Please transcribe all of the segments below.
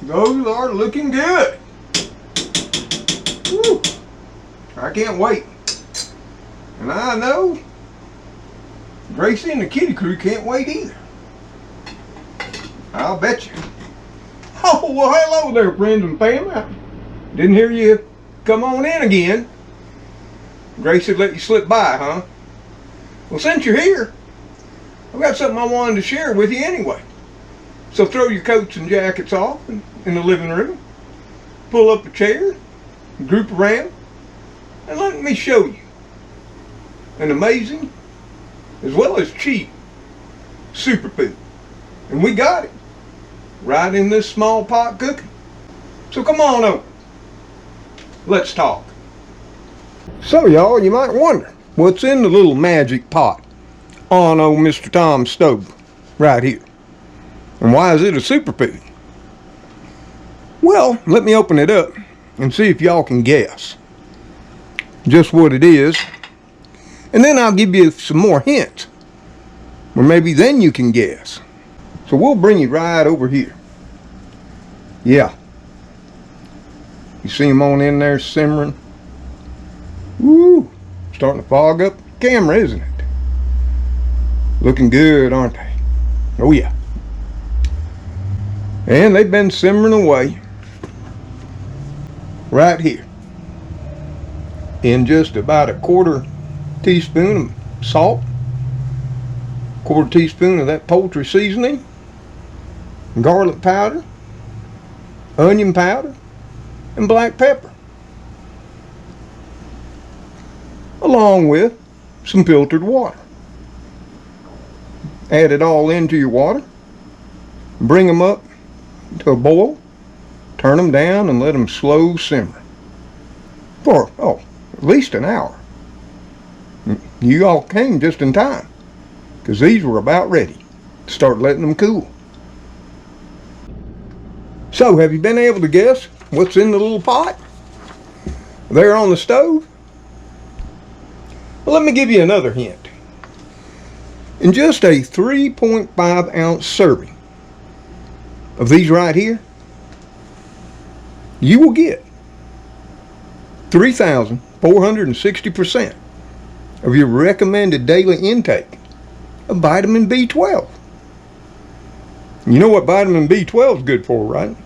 Those are looking good. Woo. I can't wait. And I know Gracie and the kitty crew can't wait either. I'll bet you. Oh, well, hello there, friends and family. Didn't hear you come on in again. Gracie let you slip by, huh? Well, since you're here, I've got something I wanted to share with you anyway. So throw your coats and jackets off in the living room, pull up a chair, group around, and let me show you an amazing, as well as cheap, superfood. And we got it right in this small pot cooking. So come on over. Let's talk. So y'all, you might wonder what's in the little magic pot on old Mr. Tom's stove right here. And why is it a superfood? Well, let me open it up and see if y'all can guess just what it is. And then I'll give you some more hints, or maybe then you can guess. So we'll bring you right over here. Yeah. You see them on in there simmering? Woo! Starting to fog up the camera, isn't it? Looking good, aren't they? Oh yeah. And they've been simmering away right here in just about a quarter teaspoon of salt, quarter teaspoon of that poultry seasoning, garlic powder, onion powder, and black pepper, along with some filtered water. Add it all into your water, bring them up to a boil, turn them down, and let them slow simmer for, at least an hour. You all came just in time, because these were about ready to start letting them cool. So, have you been able to guess what's in the little pot there on the stove? Well, let me give you another hint. In just a 3.5 ounce serving of these right here, you will get 3,460% of your recommended daily intake of vitamin B12. You know what vitamin B12 is good for, right?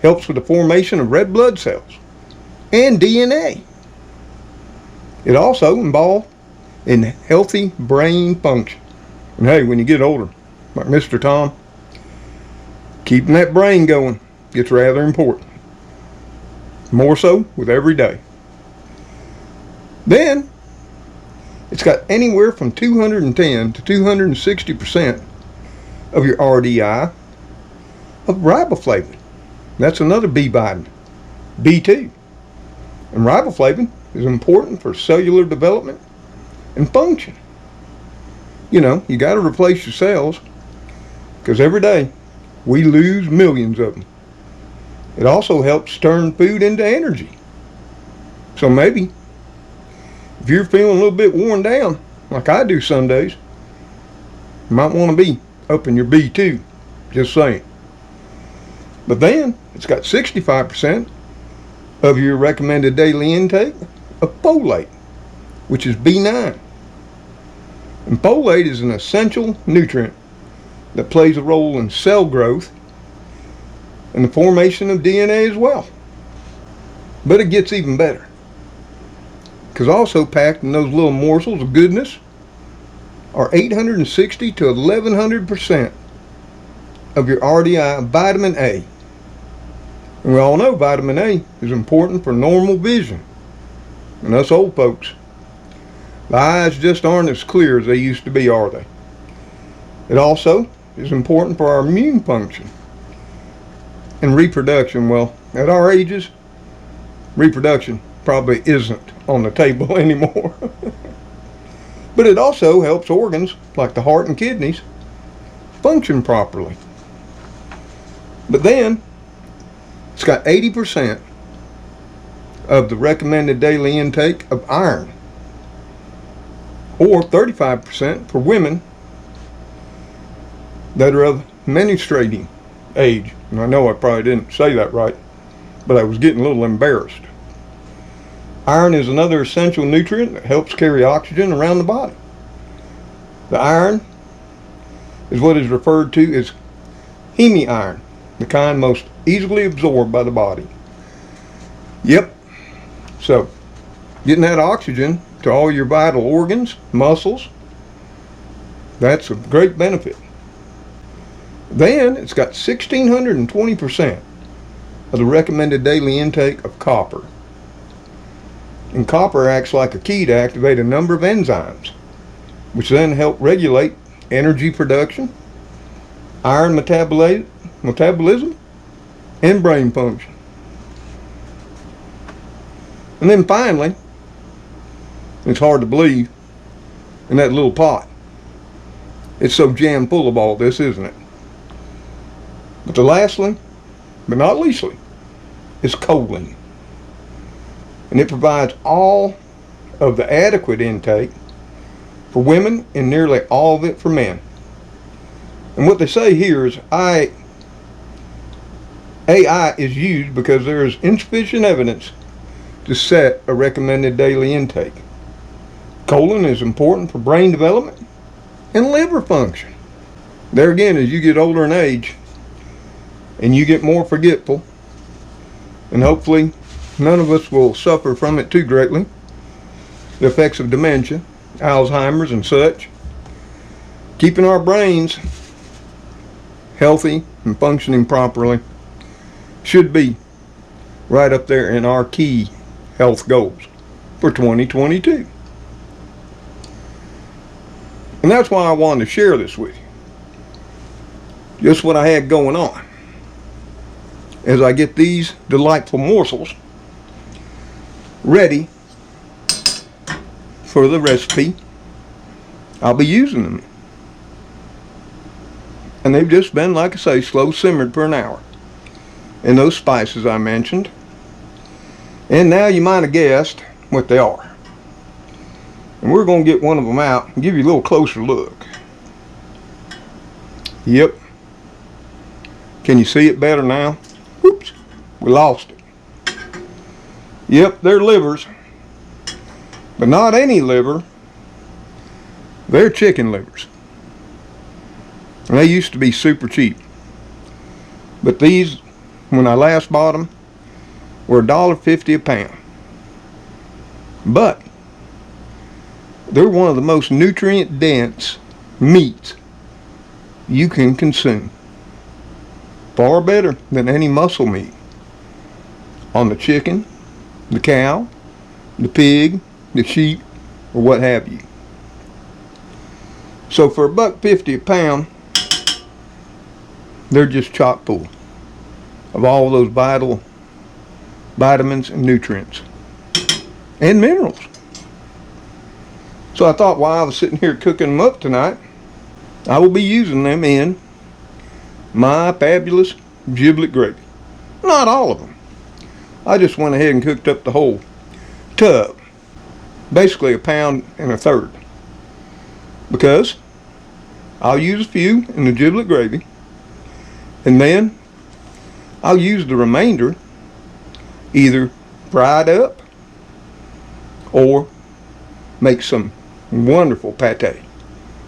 Helps with the formation of red blood cells and DNA. It also involves in healthy brain function. And hey, when you get older, like Mr. Tom, keeping that brain going gets rather important. More so with every day. Then, it's got anywhere from 210 to 260% of your RDI of riboflavin. That's another B vitamin, B2. And riboflavin is important for cellular development and function. You know, you got to replace your cells, because every day we lose millions of them. It also helps turn food into energy. So maybe, if you're feeling a little bit worn down, like I do some days, you might want to be upping your B2, just saying. But then, it's got 65% of your recommended daily intake of folate, which is B9. And folate is an essential nutrient that plays a role in cell growth and the formation of DNA as well. But it gets even better, because also packed in those little morsels of goodness are 860 to 1100% of your RDI vitamin A. And we all know vitamin A is important for normal vision. And us old folks, the eyes just aren't as clear as they used to be, are they? It also is important for our immune function and reproduction. Well, at our ages, reproduction probably isn't on the table anymore. But it also helps organs like the heart and kidneys function properly. But then, it's got 80% of the recommended daily intake of iron, or 35% for women that are of menstruating age. And I know I probably didn't say that right, but I was getting a little embarrassed. Iron is another essential nutrient that helps carry oxygen around the body. The iron is what is referred to as hemi-iron, the kind most easily absorbed by the body. Yep, so getting that oxygen to all your vital organs, muscles, that's a great benefit. Then it's got 1,620% of the recommended daily intake of copper. And copper acts like a key to activate a number of enzymes, which then help regulate energy production, iron metabolism, and brain function. And then finally, it's hard to believe, in that little pot. It's so jam full of all this, isn't it? But the lastly, but not leastly, is choline. And it provides all of the adequate intake for women and nearly all of it for men. And what they say here is AI is used because there is insufficient evidence to set a recommended daily intake. Choline is important for brain development and liver function. There again, as you get older in age and you get more forgetful, and hopefully none of us will suffer from it too greatly, the effects of dementia, Alzheimer's and such, keeping our brains healthy and functioning properly should be right up there in our key health goals for 2022. And that's why I wanted to share this with you. Just what I had going on. As I get these delightful morsels ready for the recipe, I'll be using them. And they've just been, like I say, slow simmered for an hour. And those spices I mentioned. And now you might have guessed what they are. And we're going to get one of them out and give you a little closer look. Yep. Can you see it better now? Whoops, we lost it. Yep, they're livers. But not any liver. They're chicken livers. And they used to be super cheap. But these, when I last bought them, were $1.50 a pound. But they're one of the most nutrient dense meats you can consume. Far better than any muscle meat on the chicken, the cow, the pig, the sheep, or what have you. So for $1.50 a pound, they're just chock full of all those vital vitamins and nutrients and minerals. So I thought while I was sitting here cooking them up tonight, I will be using them in my fabulous giblet gravy. Not all of them. I just went ahead and cooked up the whole tub. Basically 1.33 pounds. Because I'll use a few in the giblet gravy. And then I'll use the remainder either fried up or make some wonderful pate,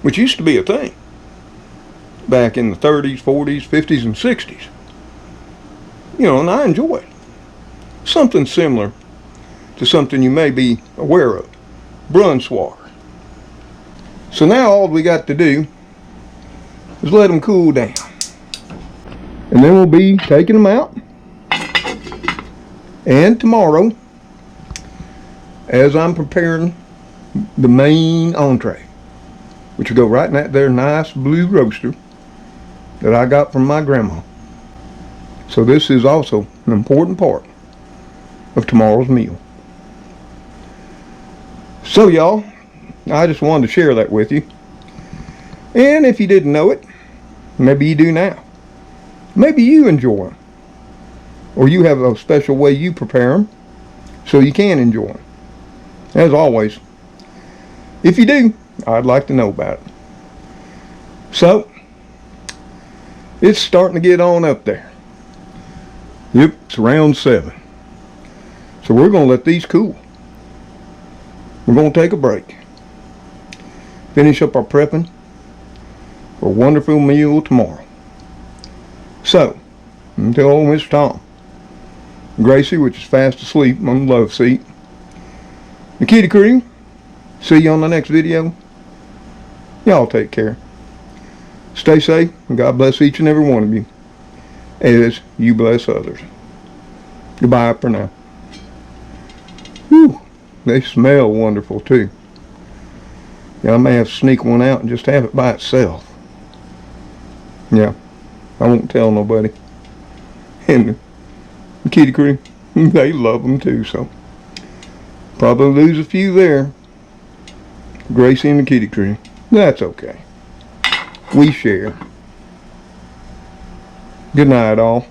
which used to be a thing back in the 30s, 40s, 50s, and 60s. You know, and I enjoy it. Something similar to something you may be aware of, brunswick. So now all we got to do is let them cool down. And then we'll be taking them out. And tomorrow, as I'm preparing the main entree, which will go right in that there nice blue roaster that I got from my grandma. So this is also an important part of tomorrow's meal. So y'all, I just wanted to share that with you. And if you didn't know it, maybe you do now. Maybe you enjoy them. Or you have a special way you prepare them so you can enjoy them. As always, if you do, I'd like to know about it. So, it's starting to get on up there. Yep, it's round 7. So we're going to let these cool. We're going to take a break. Finish up our prepping for a wonderful meal tomorrow. So, until old Mr. Tom, Gracie, which is fast asleep on the love seat, the kitty crew, see you on the next video. Y'all take care. Stay safe, and God bless each and every one of you as you bless others. Goodbye for now. Whew, they smell wonderful too. Yeah, I may have to sneak one out and just have it by itself. Yeah, I won't tell nobody. And the kitty crew, they love them too, so probably lose a few there. Gracie and the kitty crew, that's okay. We share. Good night, all.